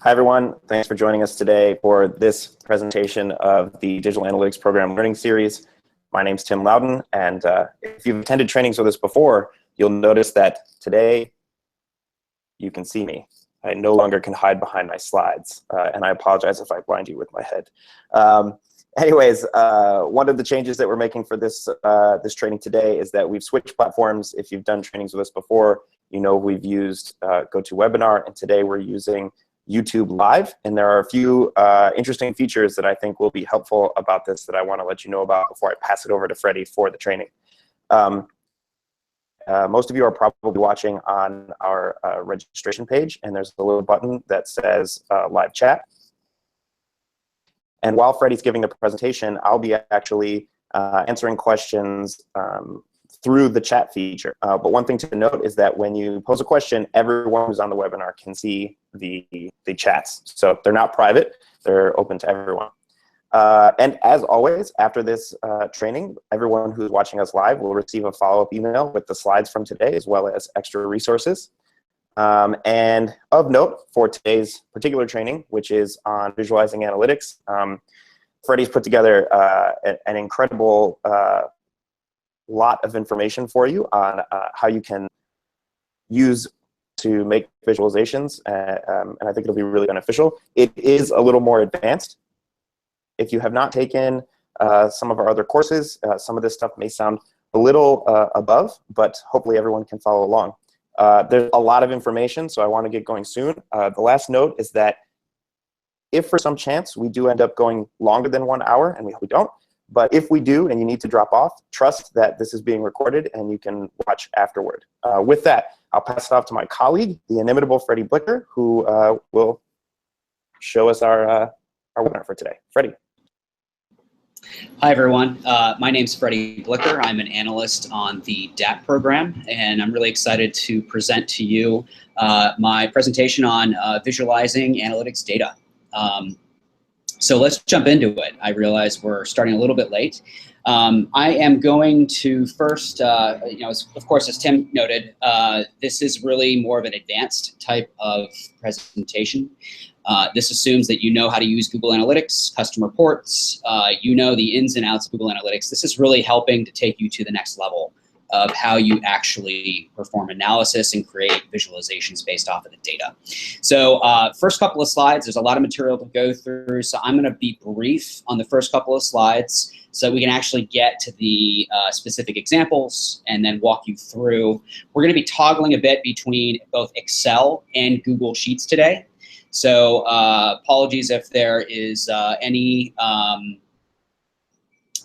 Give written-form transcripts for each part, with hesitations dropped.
Hi, everyone. Thanks for joining us today for this presentation of the Digital Analytics Program Learning Series. My name's Tim Loudon, and if you've attended trainings with us before, you'll notice that today you can see me. I no longer can hide behind my slides, and I apologize if I blind you with my head. Anyways, one of the changes that we're making for this, this training today is that we've switched platforms. If you've done trainings with us before, you know we've used GoToWebinar, and today we're using YouTube Live, and there are a few interesting features that I think will be helpful about this that I want to let you know about before I pass it over to Freddie for the training. Most of you are probably watching on our registration page, and there's a little button that says Live Chat. And while Freddie's giving the presentation, I'll be actually answering questions through the chat feature. But one thing to note is that when you pose a question, everyone who's on the webinar can see the chats. So they're not private, they're open to everyone. And as always, after this training, everyone who's watching us live will receive a follow-up email with the slides from today, as well as extra resources. And of note for today's particular training, which is on visualizing analytics, Freddie's put together an incredible lot of information for you on how you can use to make visualizations, and I think it'll be really beneficial. It is a little more advanced. If you have not taken some of our other courses, some of this stuff may sound a little above, but hopefully everyone can follow along. There's a lot of information, so I want to get going soon. The last note is that if for some chance we do end up going longer than 1 hour, and we hope we don't, but if we do and you need to drop off, trust that this is being recorded and you can watch afterward. With that, I'll pass it off to my colleague, the inimitable Freddie Blicker, who will show us our webinar for today. Freddie. Hi, everyone. My name's Freddie Blicker. I'm an analyst on the DAT program, and I'm really excited to present to you my presentation on visualizing analytics data. So let's jump into it. I realize we're starting a little bit late. I am going to first, of course, as Tim noted, this is really more of an advanced type of presentation. This assumes that you know how to use Google Analytics, custom reports, you know the ins and outs of Google Analytics. This is really helping to take you to the next level of how you actually perform analysis and create visualizations based off of the data. So first couple of slides, there's a lot of material to go through, so I'm going to be brief on the first couple of slides so we can actually get to the specific examples and then walk you through. We're going to be toggling a bit between both Excel and Google Sheets today. So apologies if there is any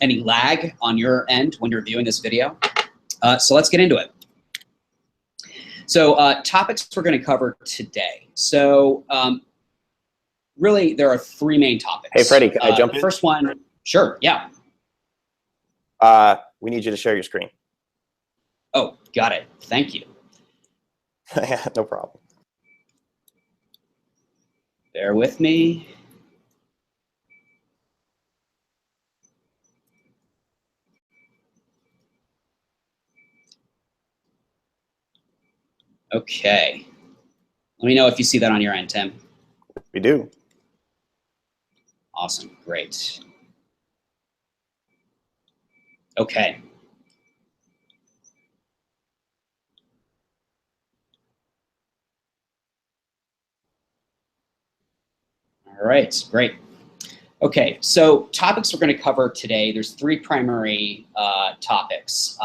lag on your end when you're viewing this video. So let's get into it. So topics we're going to cover today. So really, there are three main topics. Hey, Freddie, can I jump in? The first one, sure, yeah. We need you to share your screen. Oh, got it. Thank you. Yeah, no problem. Bear with me. Okay. Let me know if you see that on your end, Tim. We do. Awesome. Great. Okay. All right. Great. Okay. So topics we're going to cover today, there's three primary topics.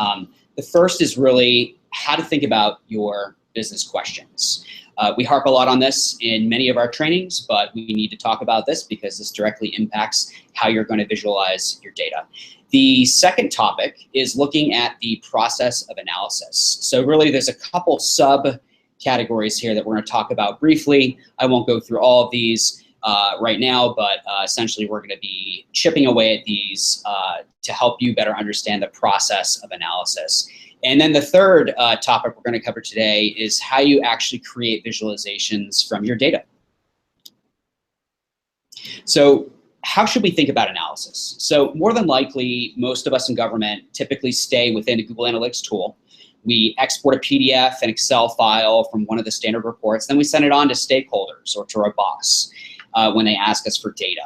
The first is really how to think about your business questions. We harp a lot on this in many of our trainings, but we need to talk about this because this directly impacts how you're going to visualize your data. The second topic is looking at the process of analysis. So really there's a couple subcategories here that we're going to talk about briefly. I won't go through all of these right now, but essentially we're going to be chipping away at these to help you better understand the process of analysis. And then the third topic we're going to cover today is how you actually create visualizations from your data. So how should we think about analysis? So more than likely, most of us in government typically stay within a Google Analytics tool We export a PDF, an Excel file from one of the standard reports, then we send it on to stakeholders or to our boss when they ask us for data.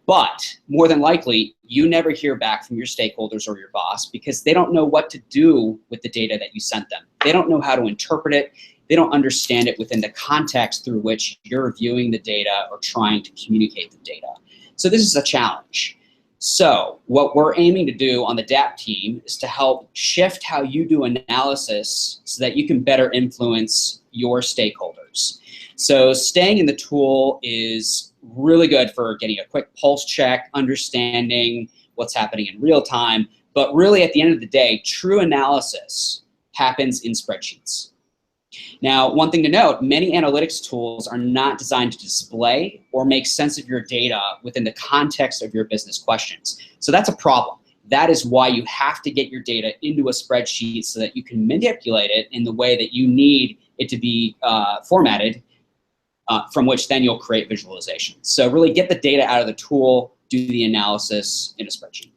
But more than likely, you never hear back from your stakeholders or your boss because they don't know what to do with the data that you sent them. They don't know how to interpret it. They don't understand it within the context through which you're viewing the data or trying to communicate the data. So this is a challenge. So what we're aiming to do on the DAP team is to help shift how you do analysis so that you can better influence your stakeholders. So staying in the tool is really good for getting a quick pulse check, understanding what's happening in real time. But really, at the end of the day, true analysis happens in spreadsheets. Now, one thing to note, many analytics tools are not designed to display or make sense of your data within the context of your business questions. So that's a problem. That is why you have to get your data into a spreadsheet so that you can manipulate it in the way that you need it to be formatted, from which then you'll create visualizations. So really get the data out of the tool, do the analysis in a spreadsheet.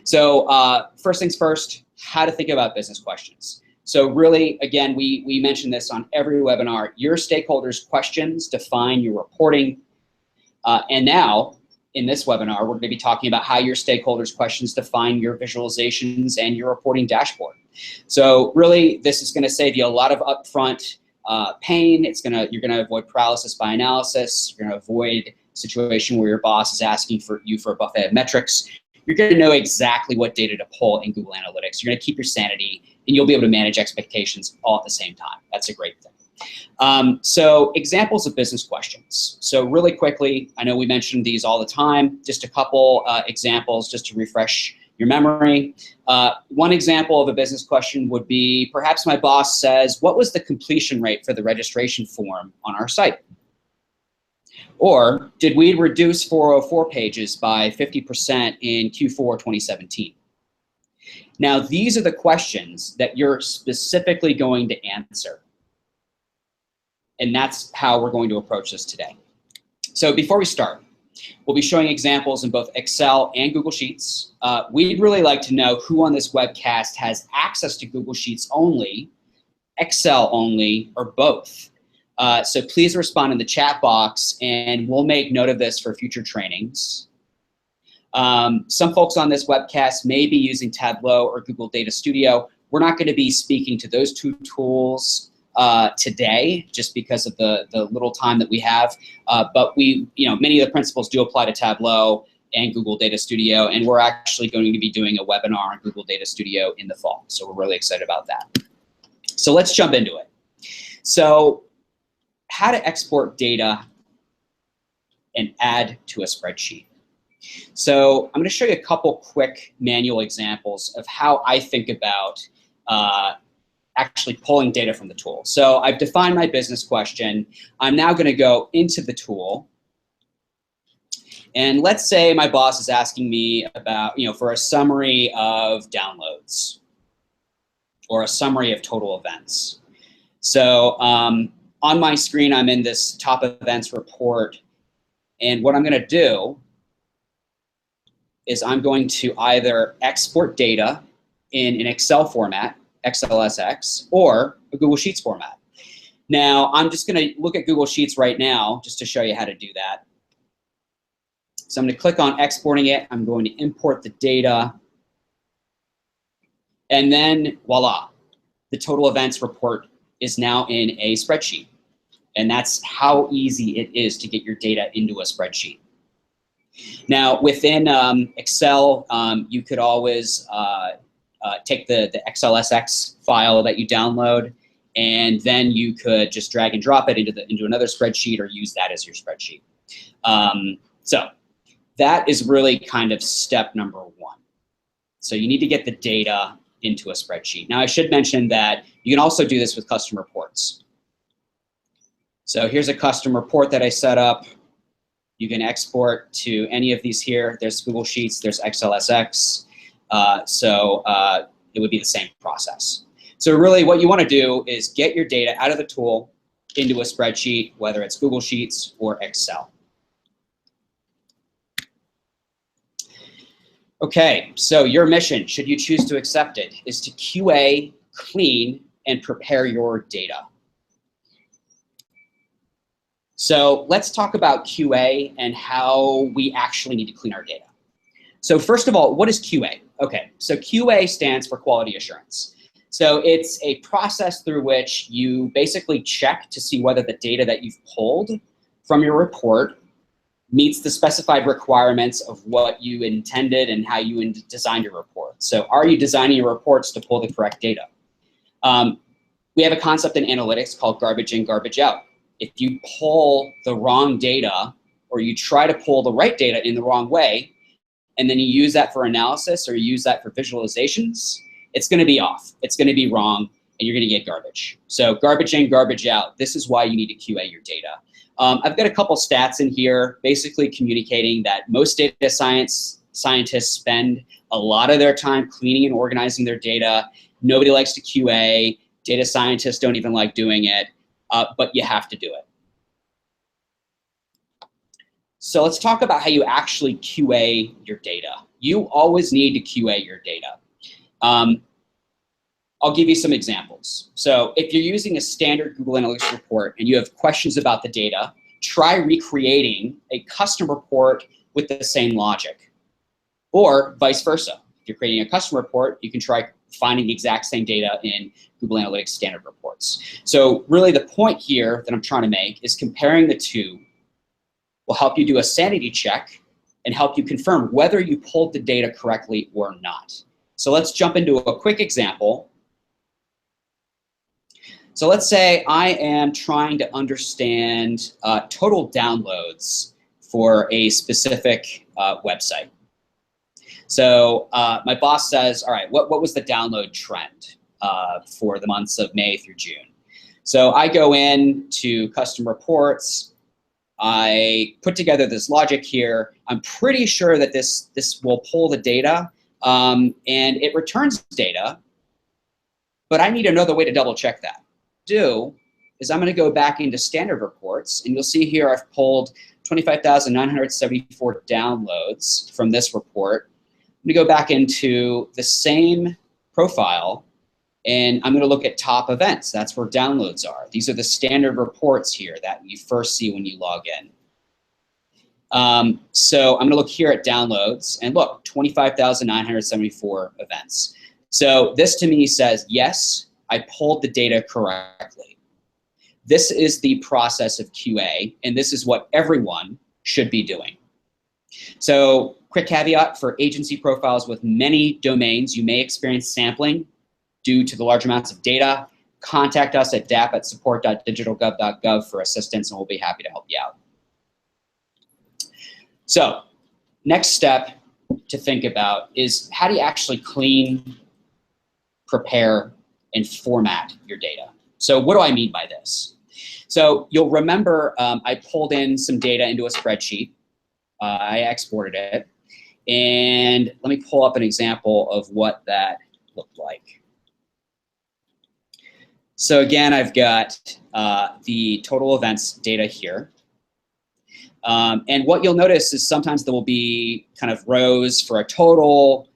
So first things first, how to think about business questions. So really, again, we mention this on every webinar. Your stakeholders' questions define your reporting. And now, in this webinar, we're going to be talking about how your stakeholders' questions define your visualizations and your reporting dashboard. So really, this is going to save you a lot of upfront pain. You're going to avoid paralysis by analysis. You're going to avoid a situation where your boss is asking for a buffet of metrics. You're going to know exactly what data to pull in Google Analytics. You're going to keep your sanity, and you'll be able to manage expectations all at the same time. That's a great thing. So examples of business questions. So really quickly, I know we mention these all the time, just a couple examples just to refresh your memory. One example of a business question would be, perhaps my boss says, what was the completion rate for the registration form on our site? Or did we reduce 404 pages by 50% in Q4 2017? Now, these are the questions that you're specifically going to answer. And that's how we're going to approach this today. So before we start, we'll be showing examples in both Excel and Google Sheets. We'd really like to know who on this webcast has access to Google Sheets only, Excel only, or both. So please respond in the chat box, and we'll make note of this for future trainings. Some folks on this webcast may be using Tableau or Google Data Studio. We're not going to be speaking to those two tools today, just because of the little time that we have. But many of the principles do apply to Tableau and Google Data Studio, and we're actually going to be doing a webinar on Google Data Studio in the fall. So we're really excited about that. So let's jump into it. So how to export data and add to a spreadsheet. So I'm going to show you a couple quick manual examples of how I think about actually pulling data from the tool. So I've defined my business question. I'm now going to go into the tool. And let's say my boss is asking me about, for a summary of downloads or a summary of total events. So on my screen, I'm in this top events report. And what I'm going to do is I'm going to either export data in an Excel format, XLSX, or a Google Sheets format. Now, I'm just going to look at Google Sheets right now just to show you how to do that. So I'm going to click on exporting it. I'm going to import the data. And then, voila, the total events report is now in a spreadsheet. And that's how easy it is to get your data into a spreadsheet. Now, within Excel, you could always take the XLSX file that you download, and then you could just drag and drop it into another spreadsheet or use that as your spreadsheet. So that is really kind of step number one. So you need to get the data into a spreadsheet. Now, I should mention that you can also do this with custom reports. So here's a custom report that I set up. You can export to any of these here. There's Google Sheets, there's XLSX. It would be the same process. So really what you want to do is get your data out of the tool into a spreadsheet, whether it's Google Sheets or Excel. Okay, so your mission, should you choose to accept it, is to QA, clean, and prepare your data. So let's talk about QA and how we actually need to clean our data. So first of all, what is QA? Okay, so QA stands for quality assurance. So it's a process through which you basically check to see whether the data that you've pulled from your report meets the specified requirements of what you intended and how you designed your report. So are you designing your reports to pull the correct data? We have a concept in analytics called garbage in, garbage out. If you pull the wrong data, or you try to pull the right data in the wrong way, and then you use that for analysis or you use that for visualizations, it's going to be off. It's going to be wrong, and you're going to get garbage. So garbage in, garbage out. This is why you need to QA your data. I've got a couple stats in here, basically communicating that most data scientists spend a lot of their time cleaning and organizing their data. Nobody likes to QA. Data scientists don't even like doing it, but you have to do it. So let's talk about how you actually QA your data. You always need to QA your data. I'll give you some examples. So if you're using a standard Google Analytics report and you have questions about the data, try recreating a custom report with the same logic. Or vice versa. If you're creating a custom report, you can try finding the exact same data in Google Analytics standard reports. So really the point here that I'm trying to make is comparing the two will help you do a sanity check and help you confirm whether you pulled the data correctly or not. So let's jump into a quick example. So let's say I am trying to understand total downloads for a specific website. So my boss says, all right, what was the download trend for the months of May through June? So I go in to custom reports. I put together this logic here. I'm pretty sure that this will pull the data and it returns data, but I need another way to double check that. Is I'm going to go back into standard reports, and you'll see here I've pulled 25,974 downloads from this report. I'm going to go back into the same profile, and I'm going to look at top events. That's where downloads are. These are the standard reports here that you first see when you log in. So I'm going to look here at downloads, and look, 25,974 events. So this to me says, yes, I pulled the data correctly. This is the process of QA, and this is what everyone should be doing. So quick caveat for agency profiles with many domains, you may experience sampling due to the large amounts of data. Contact us at dap@support.digitalgov.gov for assistance, and we'll be happy to help you out. So next step to think about is how do you actually clean, prepare, and format your data. So what do I mean by this? So you'll remember I pulled in some data into a spreadsheet. I exported it. And let me pull up an example of what that looked like. So again, I've got the total events data here. And what you'll notice is sometimes there will be kind of rows for a total,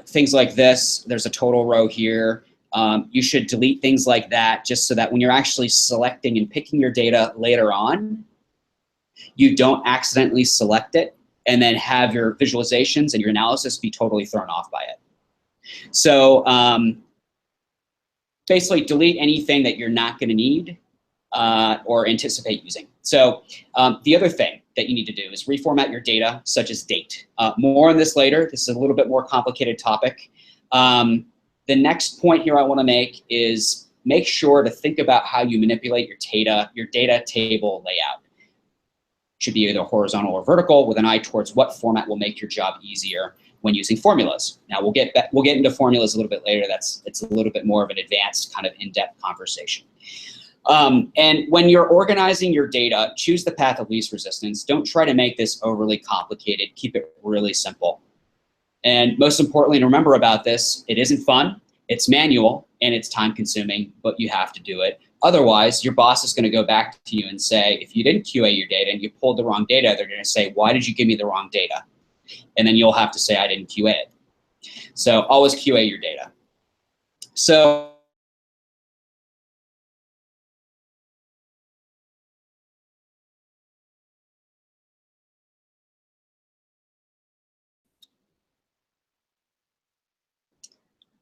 things like this. There's a total row here. You should delete things like that just so that when you're actually selecting and picking your data later on, you don't accidentally select it and then have your visualizations and your analysis be totally thrown off by it. So basically delete anything that you're not going to need or anticipate using. So the other thing that you need to do is reformat your data, such as date. More on this later. This is a little bit more complicated topic. The next point here I want to make is make sure to think about how you manipulate your data table layout. Should be either horizontal or vertical with an eye towards what format will make your job easier when using formulas. Now we'll get into formulas a little bit later. It's a little bit more of an advanced kind of in-depth conversation. And when you're organizing your data, choose the path of least resistance. Don't try to make this overly complicated. Keep it really simple. And most importantly, to remember about this, it isn't fun, it's manual, and it's time consuming, but you have to do it. Otherwise, your boss is going to go back to you and say, if you didn't QA your data and you pulled the wrong data, they're going to say, why did you give me the wrong data? And then you'll have to say, I didn't QA it. So always QA your data. So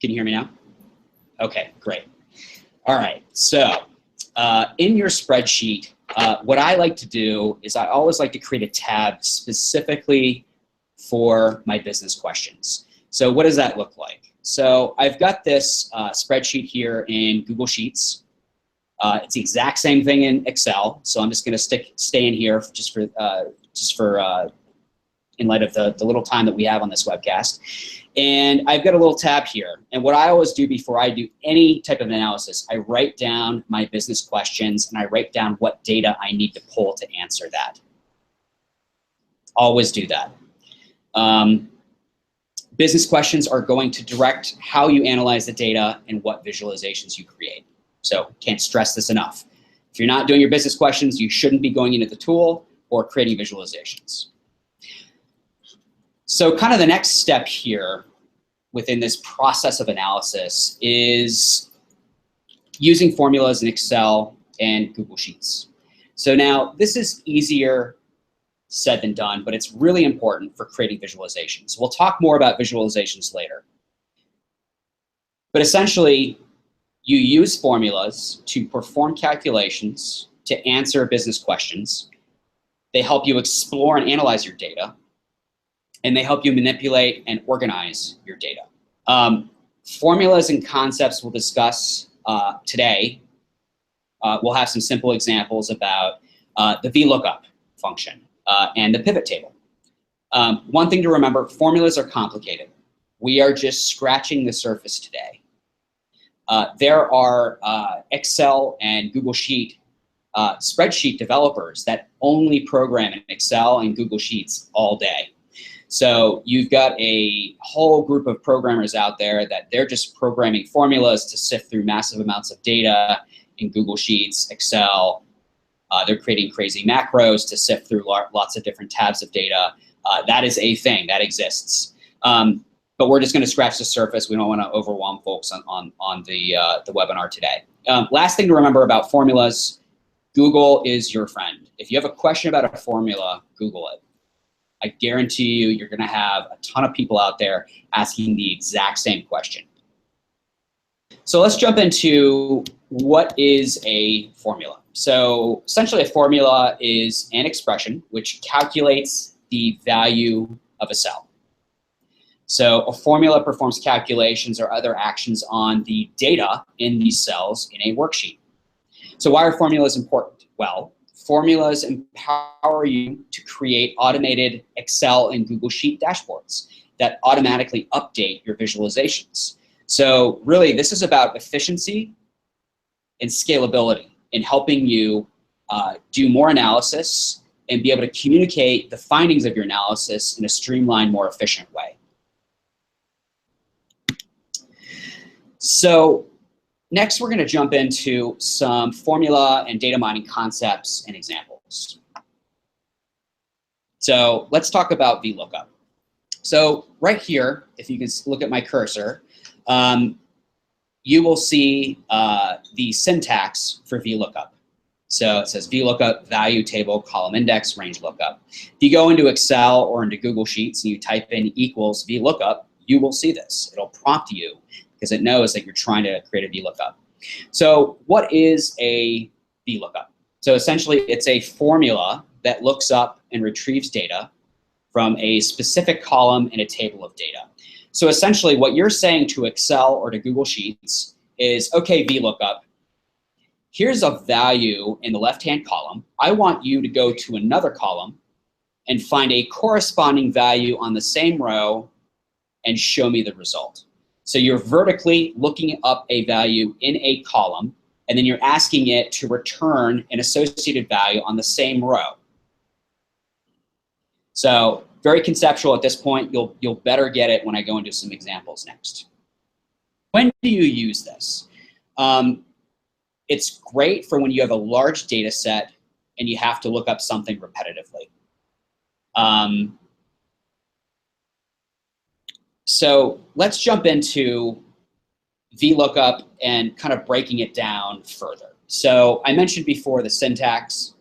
can you hear me now? Okay, great. All right, so in your spreadsheet, what I like to do is I always like to create a tab specifically for my business questions. So what does that look like? So I've got this spreadsheet here in Google Sheets. It's the exact same thing in Excel, so I'm just going to stay in here just for in light of the little time that we have on this webcast. And I've got a little tab here. And what I always do before I do any type of analysis, I write down my business questions and I write down what data I need to pull to answer that. Always do that. Business questions are going to direct how you analyze the data and what visualizations you create. So can't stress this enough. If you're not doing your business questions, you shouldn't be going into the tool or creating visualizations. So kind of the next step here within this process of analysis is using formulas in Excel and Google Sheets. So now this is easier said than done, but it's really important for creating visualizations. We'll talk more about visualizations later. But essentially, you use formulas to perform calculations, to answer business questions. They help you explore and analyze your data, and they help you manipulate and organize your data. Formulas and concepts we'll discuss today. We'll have some simple examples about the VLOOKUP function and the pivot table. One thing to remember, formulas are complicated. We are just scratching the surface today. There are Excel and Google Sheet spreadsheet developers that only program in Excel and Google Sheets all day. So you've got a whole group of programmers out there that they're just programming formulas to sift through massive amounts of data in Google Sheets, Excel. They're creating crazy macros to sift through lots of different tabs of data. That is a thing that exists. But we're just going to scratch the surface. We don't want to overwhelm folks on the webinar today. Last thing to remember about formulas, Google is your friend. If you have a question about a formula, Google it. I guarantee you, you're going to have a ton of people out there asking the exact same question. So let's jump into what is a formula. So essentially a formula is an expression which calculates the value of a cell. So a formula performs calculations or other actions on the data in these cells in a worksheet. So why are formulas important? Well, formulas empower you to create automated Excel and Google Sheet dashboards that automatically update your visualizations. So really, this is about efficiency and scalability in helping you do more analysis and be able to communicate the findings of your analysis in a streamlined, more efficient way. So next, we're going to jump into some formula and data mining concepts and examples. So let's talk about VLOOKUP. So right here, if you can look at my cursor, you will see the syntax for VLOOKUP. So it says VLOOKUP, value table, column index, range lookup. If you go into Excel or into Google Sheets and you type in equals VLOOKUP, you will see this. It'll prompt you because it knows that you're trying to create a VLOOKUP. So what is a VLOOKUP? So essentially, it's a formula that looks up and retrieves data from a specific column in a table of data. So essentially, what you're saying to Excel or to Google Sheets is, okay, VLOOKUP, here's a value in the left-hand column. I want you to go to another column and find a corresponding value on the same row and show me the result. So you're vertically looking up a value in a column, and then you're asking it to return an associated value on the same row. So very conceptual at this point. You'll better get it when I go into some examples next. When do you use this? It's great for when you have a large data set and you have to look up something repetitively. So let's jump into VLOOKUP and kind of breaking it down further. So I mentioned before the syntax.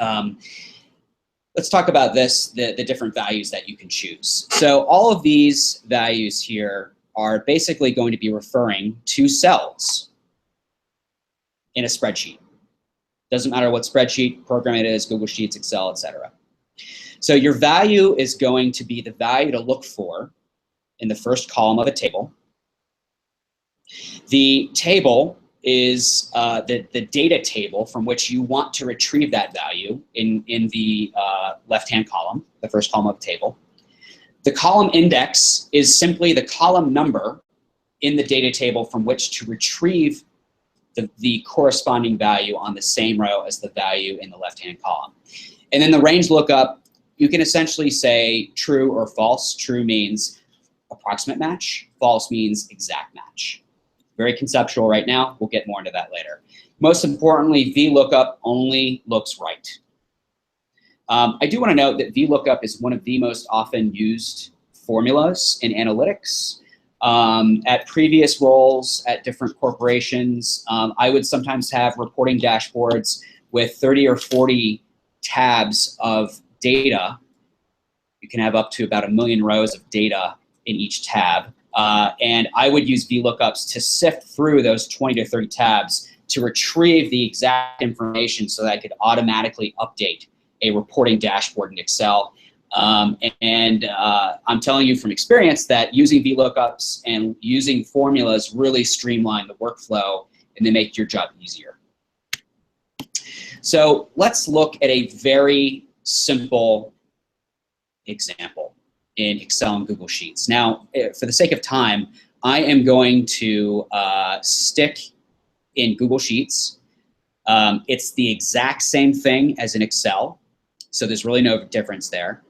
Let's talk about this, the different values that you can choose. So all of these values here are basically going to be referring to cells in a spreadsheet. Doesn't matter what spreadsheet program it is, Google Sheets, Excel, etc. So your value is going to be the value to look for in the first column of a table. The table is the data table from which you want to retrieve that value in the left-hand column, the first column of the table. The column index is simply the column number in the data table from which to retrieve the corresponding value on the same row as the value in the left-hand column. And then the range lookup, you can essentially say true or false. True means approximate match. False means exact match. Very conceptual right now. We'll get more into that later. Most importantly, VLOOKUP only looks right. I do want to note that VLOOKUP is one of the most often used formulas in analytics. At previous roles at different corporations, I would sometimes have reporting dashboards with 30 or 40 tabs of data. You can have up to about 1 million rows of data in each tab. And I would use VLOOKUPs to sift through those 20 to 30 tabs to retrieve the exact information so that I could automatically update a reporting dashboard in Excel. I'm telling you from experience that using VLOOKUPs and using formulas really streamline the workflow and they make your job easier. So let's look at a very simple example in Excel and Google Sheets. Now, for the sake of time, I am going to stick in Google Sheets. It's the exact same thing as in Excel, so there's really no difference there.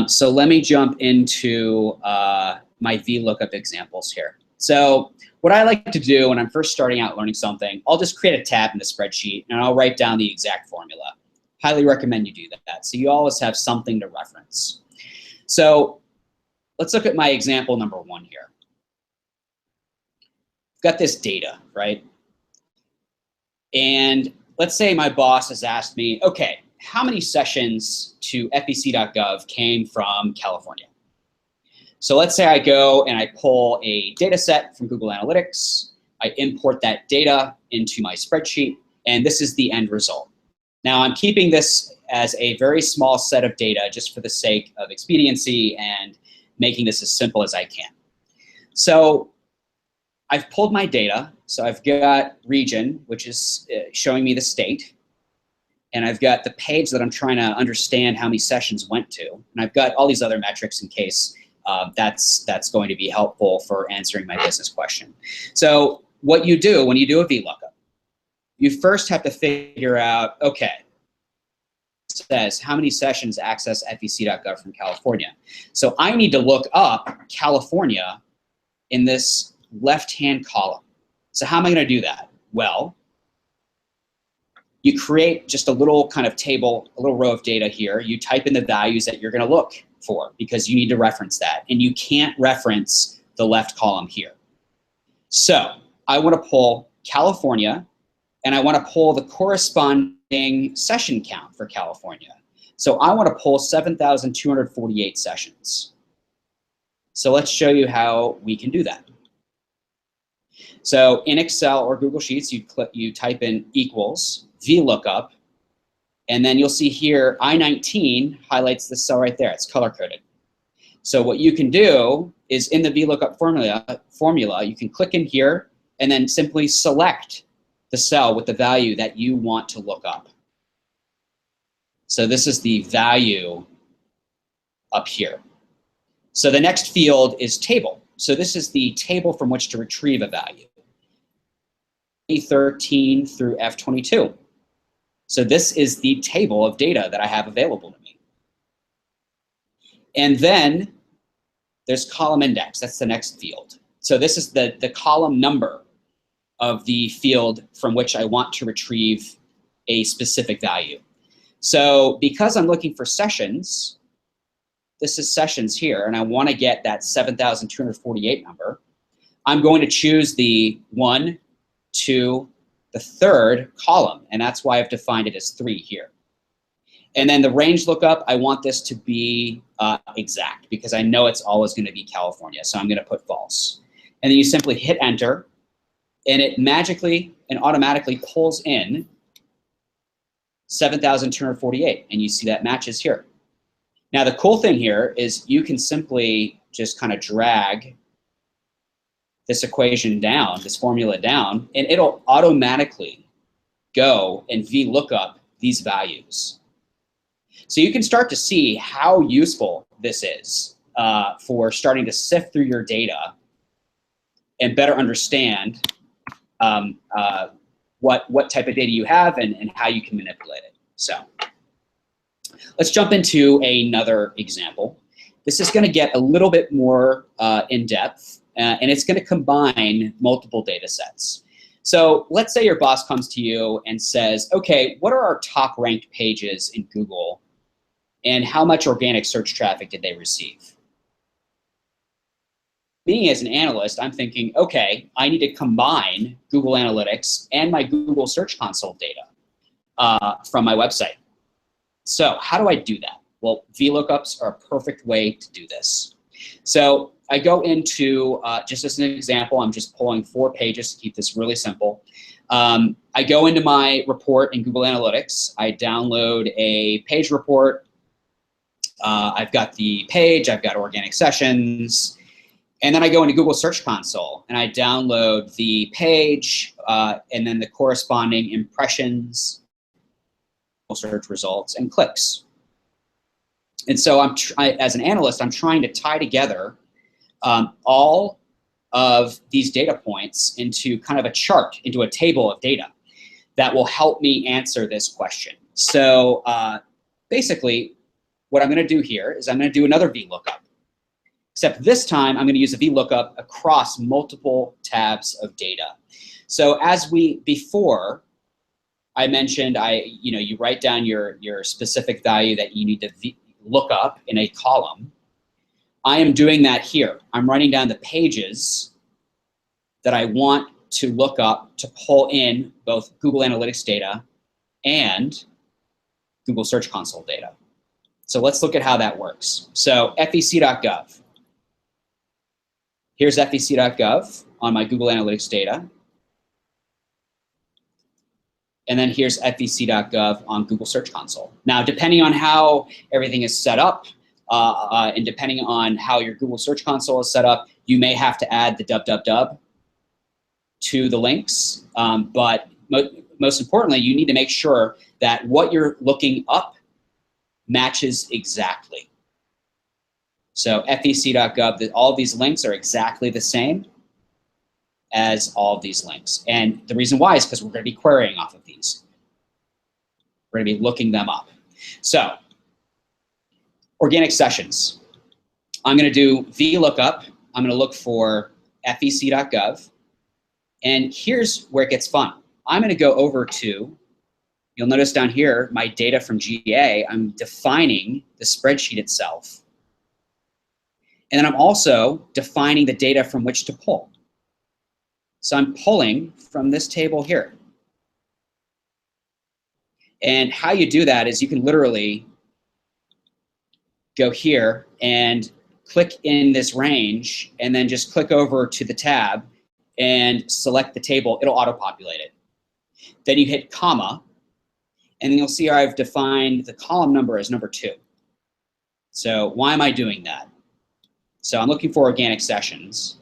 So let me jump into my VLOOKUP examples here. So what I like to do when I'm first starting out learning something, I'll just create a tab in the spreadsheet and I'll write down the exact formula. Highly recommend you do that, so you always have something to reference. So let's look at my example number 1 here. I've got this data, right? And let's say my boss has asked me, okay, how many sessions to FEC.gov came from California? So let's say I go and I pull a data set from Google Analytics, I import that data into my spreadsheet, and this is the end result. Now I'm keeping this as a very small set of data just for the sake of expediency and making this as simple as I can. So I've pulled my data. So I've got region, which is showing me the state. And I've got the page that I'm trying to understand how many sessions went to. And I've got all these other metrics in case that's going to be helpful for answering my business question. So what you do when you do a VLOOKUP, you first have to figure out, okay, it says how many sessions access FEC.gov from California. So I need to look up California in this left-hand column. So how am I going to do that? Well, you create just a little kind of table, a little row of data here. You type in the values that you're going to look for because you need to reference that. And you can't reference the left column here. So I want to pull California, and I want to pull the corresponding session count for California. So I want to pull 7,248 sessions. So let's show you how we can do that. So in Excel or Google Sheets, you type in equals VLOOKUP, and then you'll see here I-19 highlights this cell right there. It's color-coded. So what you can do is in the VLOOKUP formula, you can click in here and then simply select the cell with the value that you want to look up. So this is the value up here. So the next field is table. So this is the table from which to retrieve a value. E13 through F22. So this is the table of data that I have available to me. And then there's column index. That's the next field. So this is the column number of the field from which I want to retrieve a specific value. So because I'm looking for sessions, this is sessions here, and I want to get that 7,248 number, I'm going to choose the 1, 2, the third column, and that's why I've defined it as 3 here. And then the range lookup, I want this to be exact because I know it's always going to be California, so I'm going to put false. And then you simply hit enter, and it magically and automatically pulls in 7,248, and you see that matches here. Now the cool thing here is you can simply just kind of drag this equation down, this formula down, and it'll automatically go and VLOOKUP these values. So you can start to see how useful this is for starting to sift through your data and better understand what type of data you have and how you can manipulate it. So let's jump into another example. This is going to get a little bit more in depth, and it's going to combine multiple data sets. So let's say your boss comes to you and says, okay, what are our top ranked pages in Google and how much organic search traffic did they receive? Me as an analyst, I'm thinking, okay, I need to combine Google Analytics and my Google Search Console data from my website. So how do I do that? Well, VLOOKUPs are a perfect way to do this. So I go into, just as an example, I'm just pulling 4 pages to keep this really simple. I go into my report in Google Analytics. I download a page report. I've got the page, I've got organic sessions, and then I go into Google Search Console and I download the page and then the corresponding impressions, search results, and clicks. And so as an analyst, I'm trying to tie together all of these data points into kind of a chart, into a table of data that will help me answer this question. So basically, what I'm going to do here is I'm going to do another VLOOKUP. Except this time, I'm going to use a VLOOKUP across multiple tabs of data. So as before, I mentioned, you write down your specific value that you need to look up in a column. I am doing that here. I'm writing down the pages that I want to look up to pull in both Google Analytics data and Google Search Console data. So let's look at how that works. So fec.gov. Here's fec.gov on my Google Analytics data. And then here's fec.gov on Google Search Console. Now, depending on how everything is set up, and depending on how your Google Search Console is set up, you may have to add the www to the links. But most importantly, you need to make sure that what you're looking up matches exactly. So fec.gov, all these links are exactly the same as all of these links. And the reason why is because we're going to be querying off of these. We're going to be looking them up. So organic sessions. I'm going to do VLOOKUP. I'm going to look for fec.gov. And here's where it gets fun. I'm going to go over to, you'll notice down here, my data from GA, I'm defining the spreadsheet itself. And then I'm also defining the data from which to pull. So I'm pulling from this table here. And how you do that is you can literally go here and click in this range and then just click over to the tab and select the table. It'll auto-populate it. Then you hit comma, and then you'll see I've defined the column number as number 2. So why am I doing that? So I'm looking for organic sessions.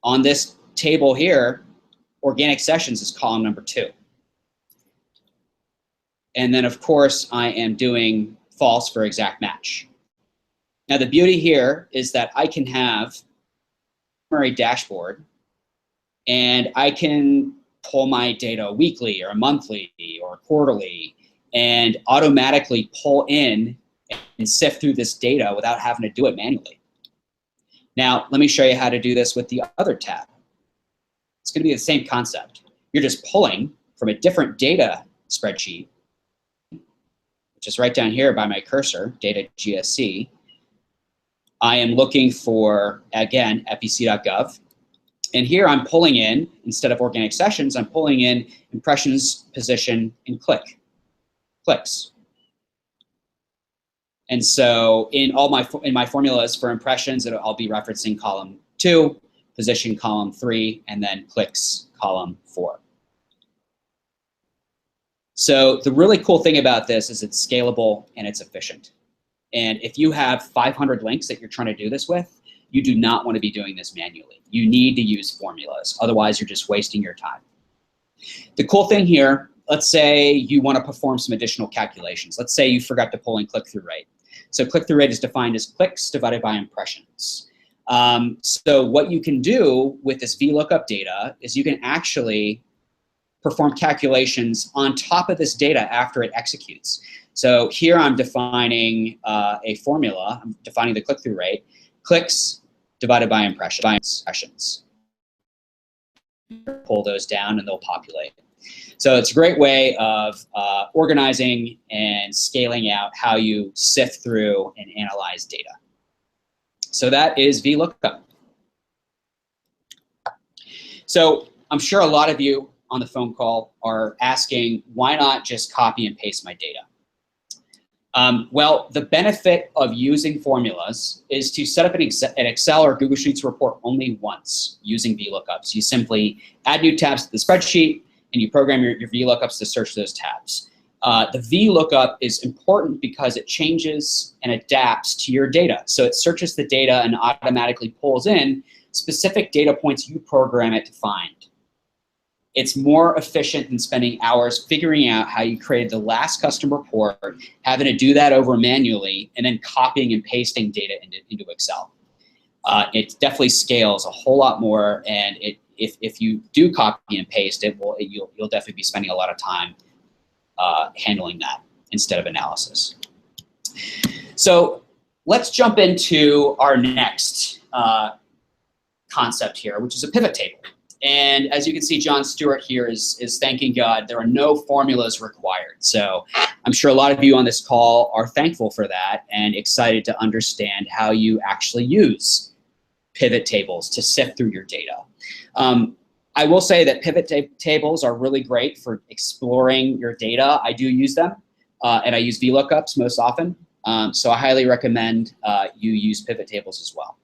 On this table here, organic sessions is column number 2. And then, of course, I am doing false for exact match. Now, the beauty here is that I can have a primary dashboard, and I can pull my data weekly or monthly or quarterly and automatically pull in and sift through this data without having to do it manually. Now, let me show you how to do this with the other tab. It's going to be the same concept. You're just pulling from a different data spreadsheet, which is right down here by my cursor, data GSC. I am looking for, again, fec.gov. And here I'm pulling in, instead of organic sessions, I'm pulling in impressions, position, and clicks. And so in my formulas for impressions, I'll be referencing column 2, position column 3, and then clicks column 4. So the really cool thing about this is it's scalable and it's efficient. And if you have 500 links that you're trying to do this with, you do not want to be doing this manually. You need to use formulas. Otherwise, you're just wasting your time. The cool thing here, let's say you want to perform some additional calculations. Let's say you forgot to pull in click-through rate. So click-through rate is defined as clicks divided by impressions. So what you can do with this VLOOKUP data is you can actually perform calculations on top of this data after it executes. So here I'm defining a formula. I'm defining the click-through rate. Clicks divided by impressions. Pull those down and they'll populate. So it's a great way of organizing and scaling out how you sift through and analyze data. So that is VLOOKUP. So I'm sure a lot of you on the phone call are asking, why not just copy and paste my data? Well, the benefit of using formulas is to set up an Excel or Google Sheets report only once using VLOOKUPs. You simply add new tabs to the spreadsheet and you program your VLOOKUPs to search those tabs. The VLOOKUP is important because it changes and adapts to your data. So it searches the data and automatically pulls in specific data points you program it to find. It's more efficient than spending hours figuring out how you created the last custom report, having to do that over manually, and then copying and pasting data into Excel. It definitely scales a whole lot more, and if you do copy and paste it, you'll definitely be spending a lot of time handling that instead of analysis. So let's jump into our next concept here, which is a pivot table. And as you can see, John Stewart here is thanking God there are no formulas required. So I'm sure a lot of you on this call are thankful for that and excited to understand how you actually use pivot tables to sift through your data. I will say that pivot tables are really great for exploring your data. I do use them, and I use VLOOKUPs most often. So I highly recommend you use pivot tables as well.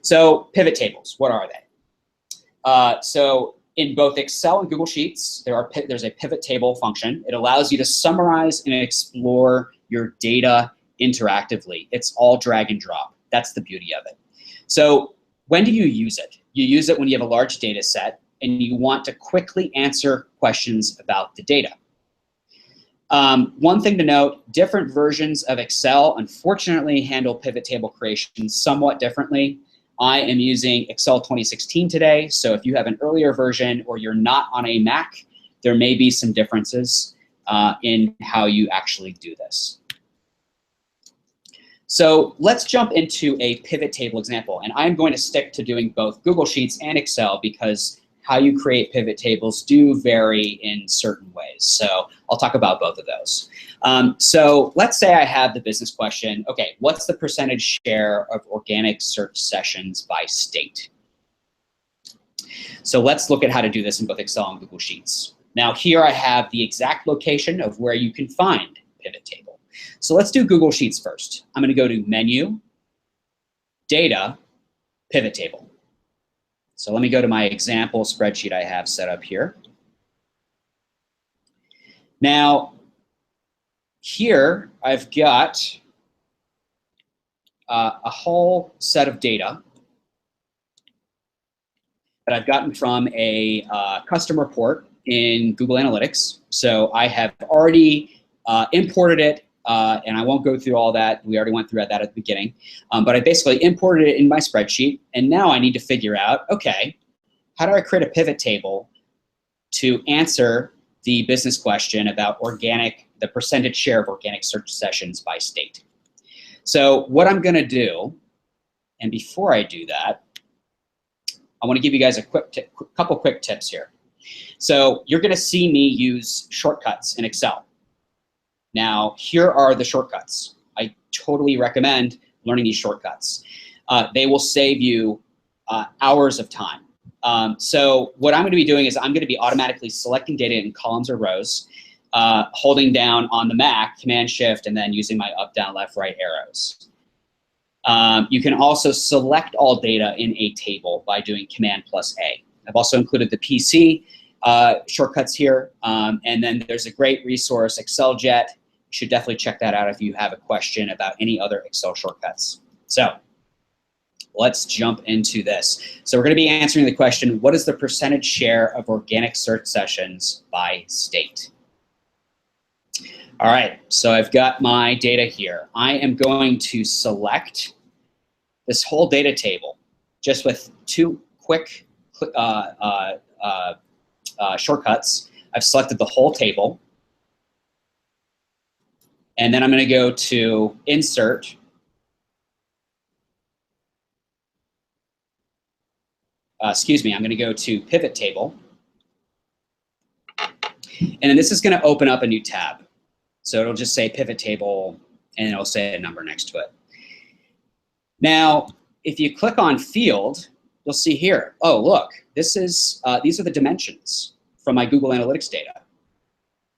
So pivot tables, what are they? So in both Excel and Google Sheets, there's a pivot table function. It allows you to summarize and explore your data interactively. It's all drag and drop. That's the beauty of it. So when do you use it? You use it when you have a large data set and you want to quickly answer questions about the data. One thing to note, different versions of Excel unfortunately handle pivot table creation somewhat differently. I am using Excel 2016 today, so if you have an earlier version or you're not on a Mac, there may be some differences in how you actually do this. So let's jump into a pivot table example, and I'm going to stick to doing both Google Sheets and Excel because how you create pivot tables do vary in certain ways. So I'll talk about both of those. So let's say I have the business question, okay, what's the percentage share of organic search sessions by state? So let's look at how to do this in both Excel and Google Sheets. Now here I have the exact location of where you can find pivot table. So let's do Google Sheets first. I'm gonna go to Menu, Data, Pivot Table. So let me go to my example spreadsheet I have set up here. Now, here I've got a whole set of data that I've gotten from a custom report in Google Analytics. So I have already imported it, and I won't go through all that. We already went through that at the beginning. But I basically imported it in my spreadsheet, and now I need to figure out, okay, how do I create a pivot table to answer the business question about the percentage share of organic search sessions by state? So what I'm gonna do, and before I do that, I want to give you guys a couple quick tips here. So you're going to see me use shortcuts in Excel. Now, here are the shortcuts. I totally recommend learning these shortcuts. They will save you hours of time. So what I'm going to be doing is I'm going to be automatically selecting data in columns or rows, holding down on the Mac, Command-Shift, and then using my up, down, left, right arrows. You can also select all data in a table by doing Command+A. I've also included the PC shortcuts here, and then there's a great resource, ExcelJet. You should definitely check that out if you have a question about any other Excel shortcuts. So let's jump into this. So we're going to be answering the question, what is the percentage share of organic search sessions by state? All right, so I've got my data here. I am going to select this whole data table just with two quick shortcuts. I've selected the whole table. And then I'm going to go to Insert. Excuse me, I'm going to go to Pivot Table. And then this is going to open up a new tab. So it'll just say Pivot Table, and it'll say a number next to it. Now, if you click on Field, you'll see here, oh, look, this is, these are the dimensions from my Google Analytics data.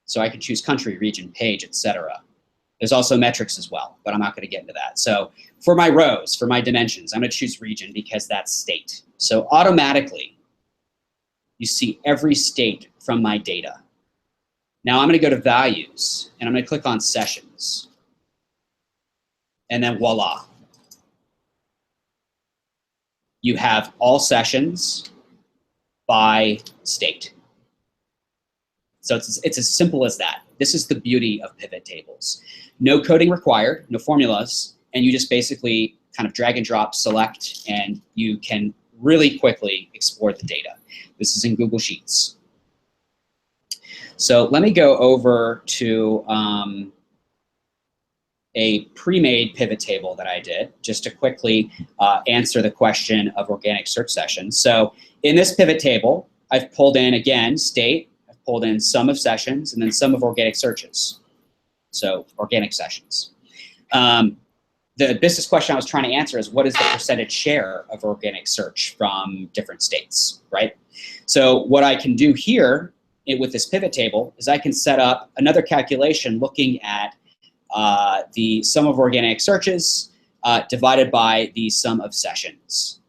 So I can choose country, region, page, etc. There's also metrics as well, but I'm not going to get into that. So for my rows, for my dimensions, I'm going to choose region because that's state. So automatically, you see every state from my data. Now I'm going to go to values, and I'm going to click on sessions. And then voila. You have all sessions by state. So it's as simple as that. This is the beauty of pivot tables. No coding required, no formulas, and you just basically kind of drag and drop, select, and you can really quickly export the data. This is in Google Sheets. So let me go over to a pre-made pivot table that I did just to quickly answer the question of organic search sessions. So in this pivot table, I've pulled in, again, state, I've pulled in sum of sessions, and then sum of organic searches. So organic sessions. The business question I was trying to answer is, what is the percentage share of organic search from different states, right? So what I can do here with this pivot table is I can set up another calculation looking at the sum of organic searches divided by the sum of sessions.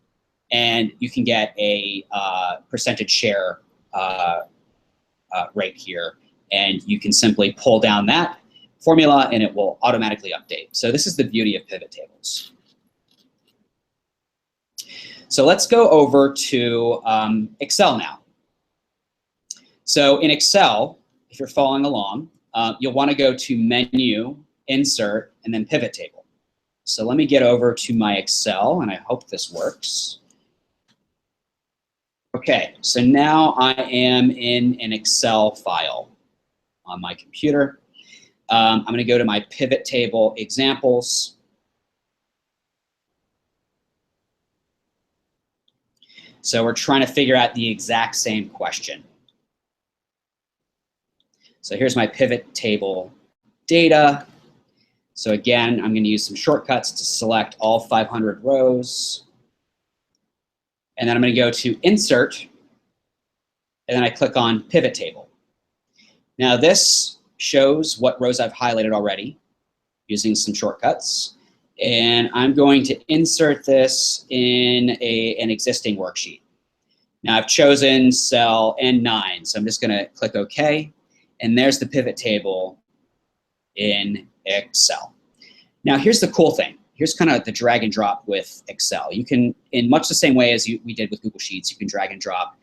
And you can get a percentage share rate here. And you can simply pull down that formula and it will automatically update. So this is the beauty of pivot tables. So let's go over to Excel now. So in Excel, if you're following along, you'll want to go to Menu, Insert, and then Pivot Table. So let me get over to my Excel, and I hope this works. Okay, so now I am in an Excel file on my computer. I'm going to go to my Pivot Table examples. So we're trying to figure out the exact same question. So here's my pivot table data. So again, I'm going to use some shortcuts to select all 500 rows. And then I'm going to go to Insert, and then I click on Pivot Table. Now this shows what rows I've highlighted already using some shortcuts. And I'm going to insert this in an existing worksheet. Now I've chosen cell N9, so I'm just going to click OK. And there's the pivot table in Excel. Now here's the cool thing. Here's kind of the drag and drop with Excel. You can, in much the same way as we did with Google Sheets, you can drag and drop,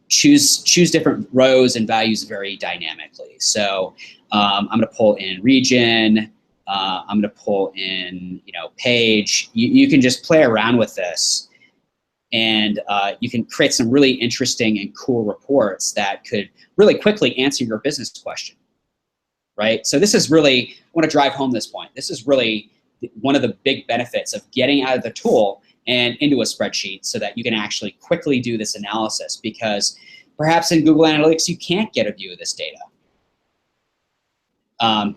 choose different rows and values very dynamically. So I'm going to pull in region. I'm going to pull in, page. You can just play around with this, and you can create some really interesting and cool reports that could really quickly answer your business question, right? So this is really, I want to drive home this point. This is really one of the big benefits of getting out of the tool and into a spreadsheet so that you can actually quickly do this analysis, because perhaps in Google Analytics you can't get a view of this data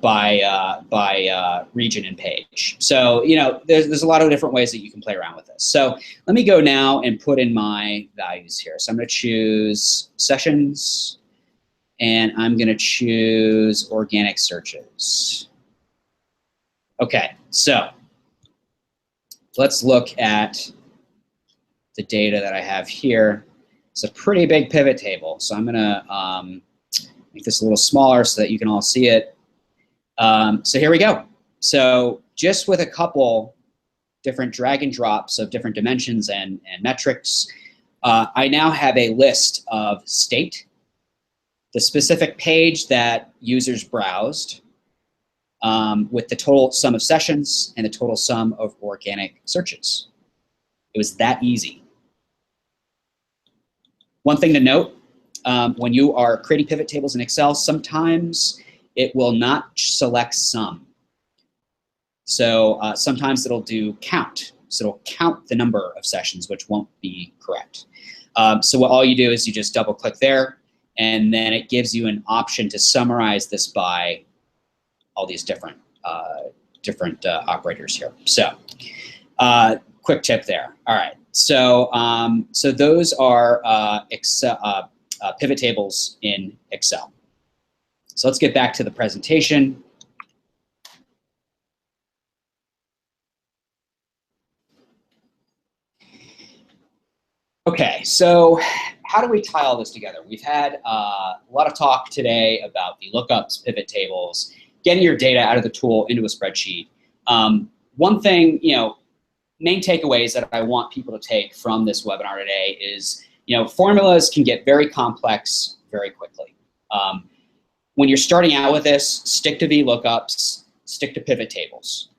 by region and page. So, you know, there's a lot of different ways that you can play around with this. So let me go now and put in my values here. So I'm going to choose sessions, and I'm going to choose organic searches. Okay, so let's look at the data that I have here. It's a pretty big pivot table, so I'm going to make this a little smaller so that you can all see it. So here we go. So just with a couple different drag and drops of different dimensions and metrics, I now have a list of state, the specific page that users browsed, with the total sum of sessions and the total sum of organic searches. It was that easy. One thing to note, when you are creating pivot tables in Excel, sometimes it will not select sum. So sometimes it'll do count. So it'll count the number of sessions, which won't be correct. So what all you do is you just double click there, and then it gives you an option to summarize this by all these different operators here. So quick tip there. All right. So so those are Excel, pivot tables in Excel. So let's get back to the presentation. Okay, so how do we tie all this together? We've had a lot of talk today about the lookups, pivot tables, getting your data out of the tool into a spreadsheet. One thing, you know, main takeaways that I want people to take from this webinar today is, you know, formulas can get very complex very quickly. When you're starting out with this, stick to VLOOKUPs, stick to pivot tables.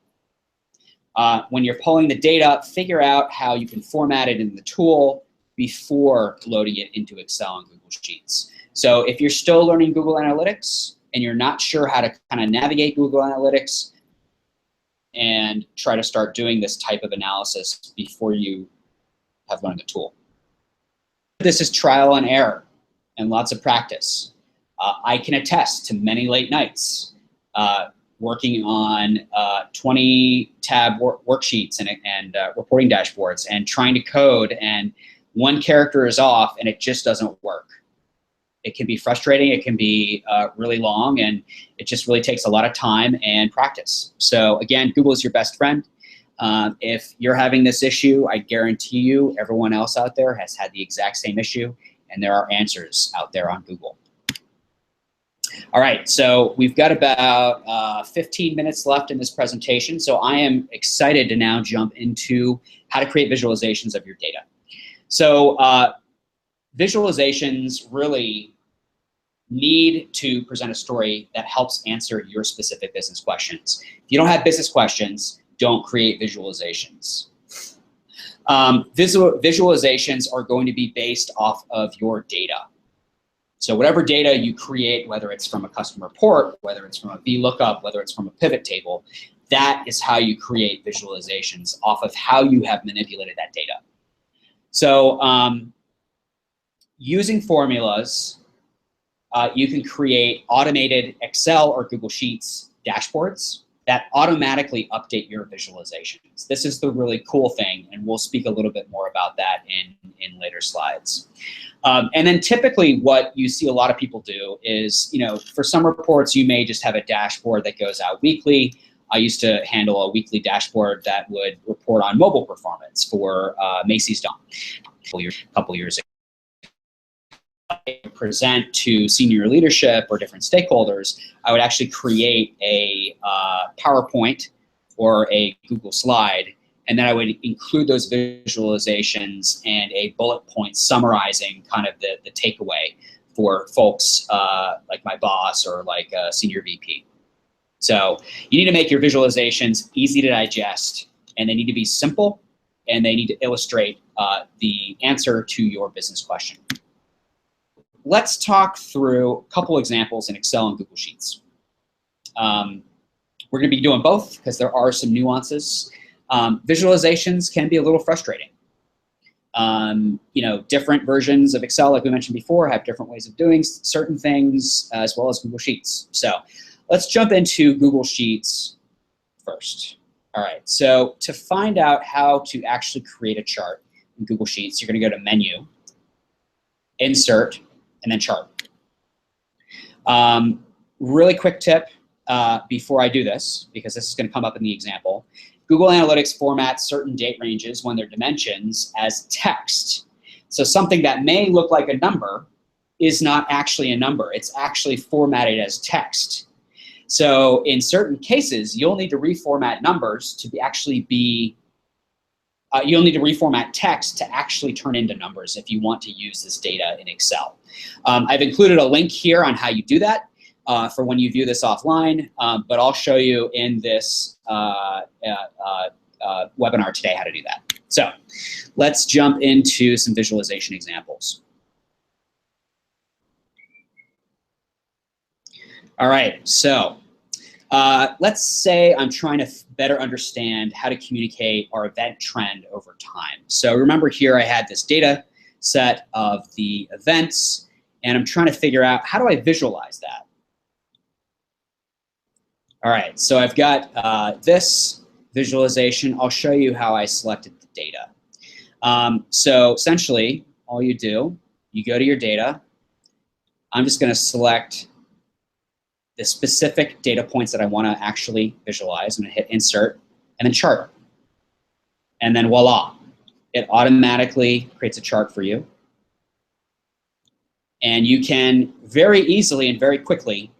When you're pulling the data, figure out how you can format it in the tool before loading it into Excel and Google Sheets. So if you're still learning Google Analytics and you're not sure how to kind of navigate Google Analytics, and try to start doing this type of analysis before you have learned the tool. This is trial and error and lots of practice. I can attest to many late nights working on 20-tab worksheets and reporting dashboards and trying to code, and one character is off and it just doesn't work. It can be frustrating, it can be really long, and it just really takes a lot of time and practice. So again, Google is your best friend. If you're having this issue, I guarantee you everyone else out there has had the exact same issue, and there are answers out there on Google. All right, so we've got about 15 minutes left in this presentation, so I am excited to now jump into how to create visualizations of your data. So visualizations really need to present a story that helps answer your specific business questions. If you don't have business questions, don't create visualizations. Visualizations are going to be based off of your data. So whatever data you create, whether it's from a customer report, whether it's from a VLOOKUP, whether it's from a pivot table, that is how you create visualizations off of how you have manipulated that data. So using formulas, you can create automated Excel or Google Sheets dashboards that automatically update your visualizations. This is the really cool thing, and we'll speak a little bit more about that in later slides. And then typically what you see a lot of people do is, you know, for some reports you may just have a dashboard that goes out weekly. I used to handle a weekly dashboard that would report on mobile performance for Macy's Dawn a couple years ago. I present to senior leadership or different stakeholders, I would actually create a PowerPoint or a Google slide, and then I would include those visualizations and a bullet point summarizing kind of the takeaway for folks like my boss or like a senior VP. So you need to make your visualizations easy to digest, and they need to be simple, and they need to illustrate the answer to your business question. Let's talk through a couple examples in Excel and Google Sheets. We're going to be doing both because there are some nuances. Visualizations can be a little frustrating. You know, different versions of Excel, like we mentioned before, have different ways of doing certain things, as well as Google Sheets. So let's jump into Google Sheets first. All right, so to find out how to actually create a chart in Google Sheets, you're going to go to Menu, Insert, and then Chart. Really quick tip before I do this, because this is going to come up in the example. Google Analytics formats certain date ranges when they're dimensions as text. So something that may look like a number is not actually a number. It's actually formatted as text. So in certain cases, you'll need to reformat numbers to you'll need to reformat text to actually turn into numbers if you want to use this data in Excel. I've included a link here on how you do that for when you view this offline, but I'll show you in this webinar today how to do that. So let's jump into some visualization examples. All right, so let's say I'm trying to better understand how to communicate our event trend over time. So remember here I had this data set of the events, and I'm trying to figure out how do I visualize that. All right, so I've got this visualization. I'll show you how I selected the data. So essentially, all you do, you go to your data. I'm just going to select the specific data points that I want to actually visualize. I'm going to hit Insert and then Chart. And then voila, it automatically creates a chart for you. And you can very easily and very quickly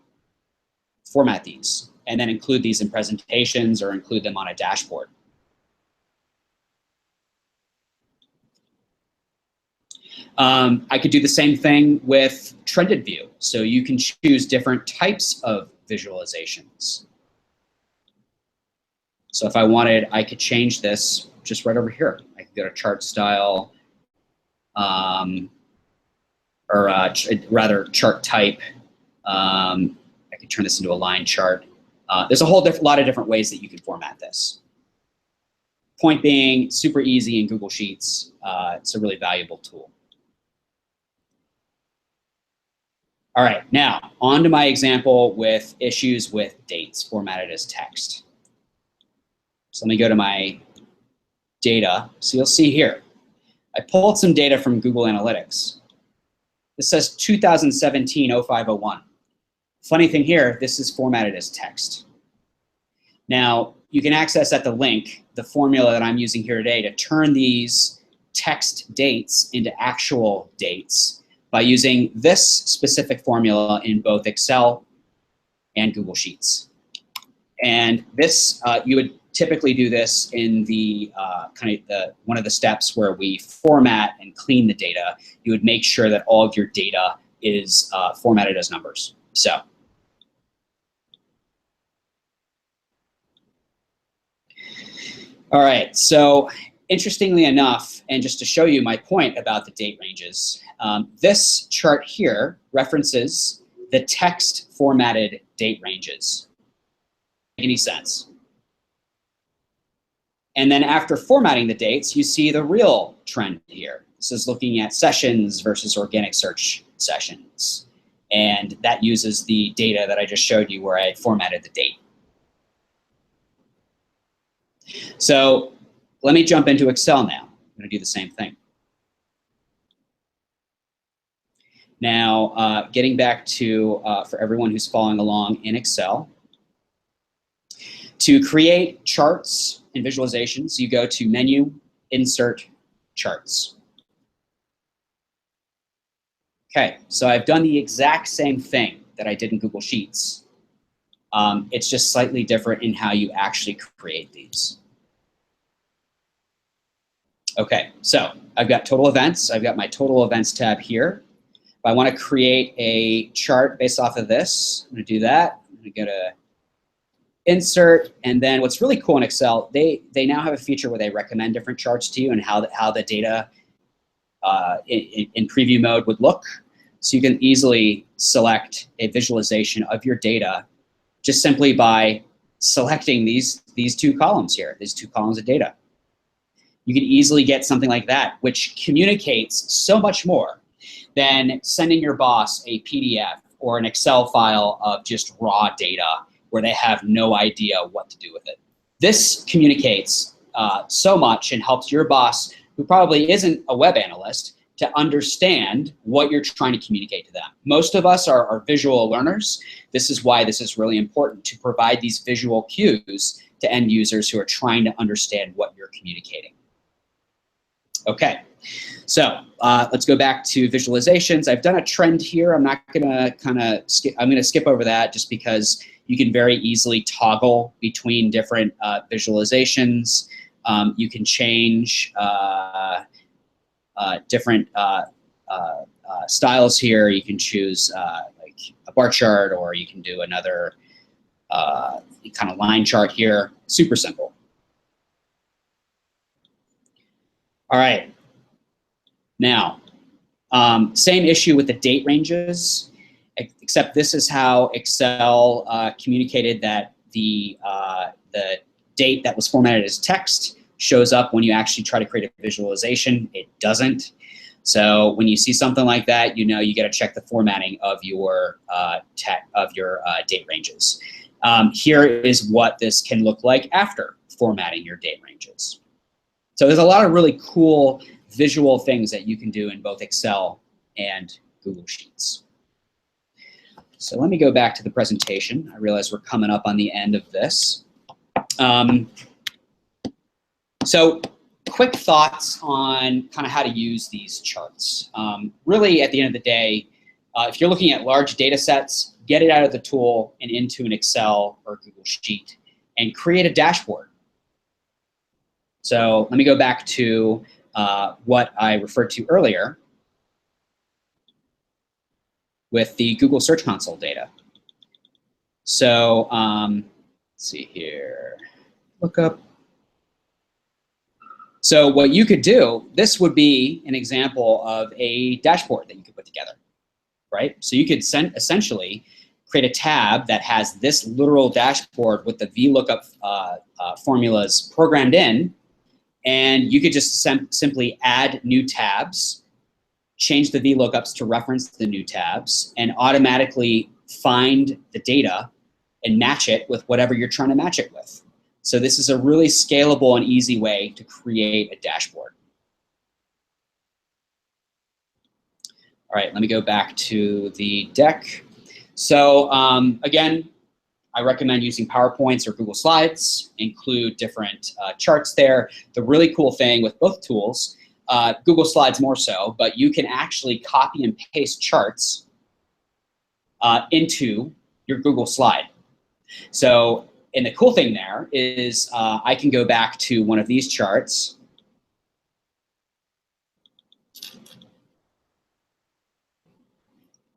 format these and then include these in presentations or include them on a dashboard. I could do the same thing with Trended View. So you can choose different types of visualizations. So if I wanted, I could change this just right over here. I could go to chart style, rather chart type. I could turn this into a line chart. There's a whole lot of different ways that you can format this. Point being, super easy in Google Sheets. It's a really valuable tool. All right, now on to my example with issues with dates formatted as text. So let me go to my data. So you'll see here, I pulled some data from Google Analytics. This says 2017-0501. Funny thing here, this is formatted as text. Now, you can access at the link the formula that I'm using here today to turn these text dates into actual dates by using this specific formula in both Excel and Google Sheets. And this, you would typically do this in the one of the steps where we format and clean the data. You would make sure that all of your data is formatted as numbers. So. All right, so interestingly enough, and just to show you my point about the date ranges, this chart here references the text formatted date ranges. Make any sense? And then after formatting the dates, you see the real trend here. This is looking at sessions versus organic search sessions. And that uses the data that I just showed you where I formatted the date. So let me jump into Excel now. I'm going to do the same thing. Now, getting back to, for everyone who's following along in Excel, to create charts and visualizations, you go to Menu, Insert, Charts. Okay, so I've done the exact same thing that I did in Google Sheets. It's just slightly different in how you actually create these. Okay, so I've got total events. I've got my total events tab here. If I want to create a chart based off of this, I'm going to do that. I'm going to go to Insert, and then what's really cool in Excel, they now have a feature where they recommend different charts to you and how the data in preview mode would look. So you can easily select a visualization of your data just simply by selecting these two columns here, these two columns of data. You can easily get something like that, which communicates so much more than sending your boss a PDF or an Excel file of just raw data where they have no idea what to do with it. This communicates so much and helps your boss, who probably isn't a web analyst, to understand what you're trying to communicate to them. Most of us are visual learners. This is why this is really important, to provide these visual cues to end users who are trying to understand what you're communicating. Okay, so let's go back to visualizations. I've done a trend here. I'm not gonna I'm gonna skip over that just because you can very easily toggle between different visualizations. You can change different styles here. You can choose like a bar chart, or you can do another kind of line chart here. Super simple. All right. Now, same issue with the date ranges, except this is how Excel communicated that the date that was formatted as text shows up when you actually try to create a visualization. It doesn't. So when you see something like that, you know you got to check the formatting of your date ranges. Here is what this can look like after formatting your date ranges. So there's a lot of really cool visual things that you can do in both Excel and Google Sheets. So let me go back to the presentation. I realize we're coming up on the end of this. So quick thoughts on kind of how to use these charts. Really, at the end of the day, if you're looking at large data sets, get it out of the tool and into an Excel or Google Sheet and create a dashboard. So let me go back to what I referred to earlier with the Google Search Console data. So let's see here, look up. So what you could do, this would be an example of a dashboard that you could put together, right? So you could essentially create a tab that has this literal dashboard with the VLOOKUP formulas programmed in, and you could just simply add new tabs, change the VLOOKUPs to reference the new tabs, and automatically find the data and match it with whatever you're trying to match it with. So this is a really scalable and easy way to create a dashboard. All right, let me go back to the deck. So again, I recommend using PowerPoints or Google Slides, include different charts there. The really cool thing with both tools, Google Slides more so, but you can actually copy and paste charts into your Google slide. So, and the cool thing there is I can go back to one of these charts.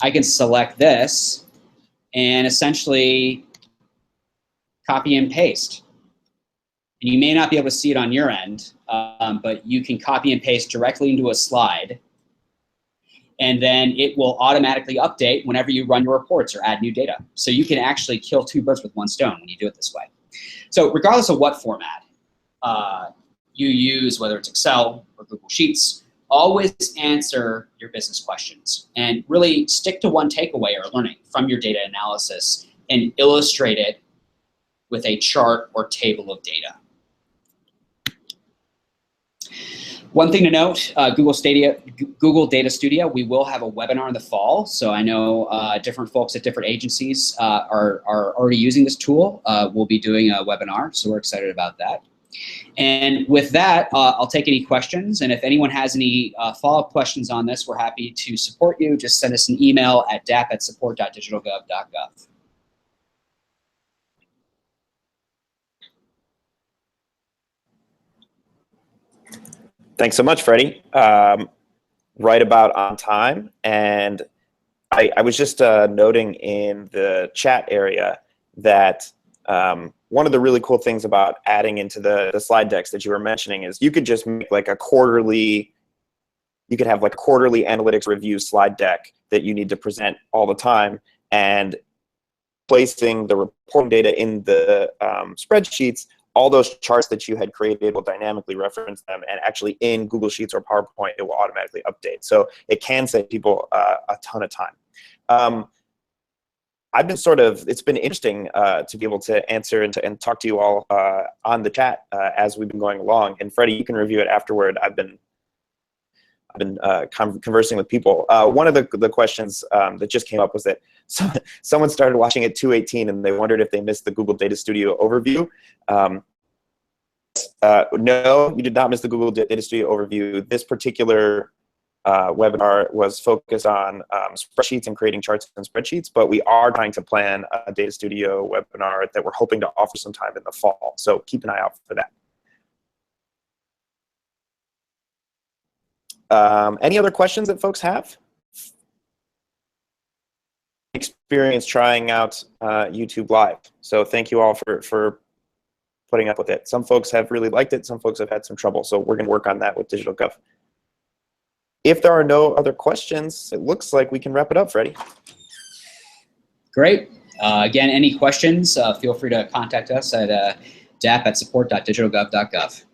I can select this and essentially copy and paste. And you may not be able to see it on your end, but you can copy and paste directly into a slide, and then it will automatically update whenever you run your reports or add new data. So you can actually kill two birds with one stone when you do it this way. So regardless of what format you use, whether it's Excel or Google Sheets, always answer your business questions and really stick to one takeaway or learning from your data analysis and illustrate it with a chart or table of data. One thing to note, Google Data Studio, we will have a webinar in the fall. So I know different folks at different agencies are already using this tool. We'll be doing a webinar, so we're excited about that. And with that, I'll take any questions. And if anyone has any follow-up questions on this, we're happy to support you. Just send us an email at dap@support.digitalgov.gov. Thanks so much, Freddie. Right about on time. And I was just noting in the chat area that one of the really cool things about adding into the slide decks that you were mentioning is you could just make like a quarterly, you could have like a quarterly analytics review slide deck that you need to present all the time. And placing the reporting data in the spreadsheets, all those charts that you had created will dynamically reference them, and actually in Google Sheets or PowerPoint, it will automatically update. So it can save people a ton of time. I've been it's been interesting to be able to answer and talk to you all on the chat as we've been going along. And Freddie, you can review it afterward. I've been conversing with people. One of the questions that just came up was that someone started watching at 2:18 and they wondered if they missed the Google Data Studio overview. No, you did not miss the Google Data Studio overview. This particular webinar was focused on spreadsheets and creating charts and spreadsheets, but we are trying to plan a Data Studio webinar that we're hoping to offer sometime in the fall. So keep an eye out for that. Any other questions that folks have? Experience trying out YouTube Live. So thank you all for putting up with it. Some folks have really liked it. Some folks have had some trouble. So we're going to work on that with DigitalGov. If there are no other questions, it looks like we can wrap it up, Freddie. Great. Again, any questions, feel free to contact us at dap@support.digitalgov.gov.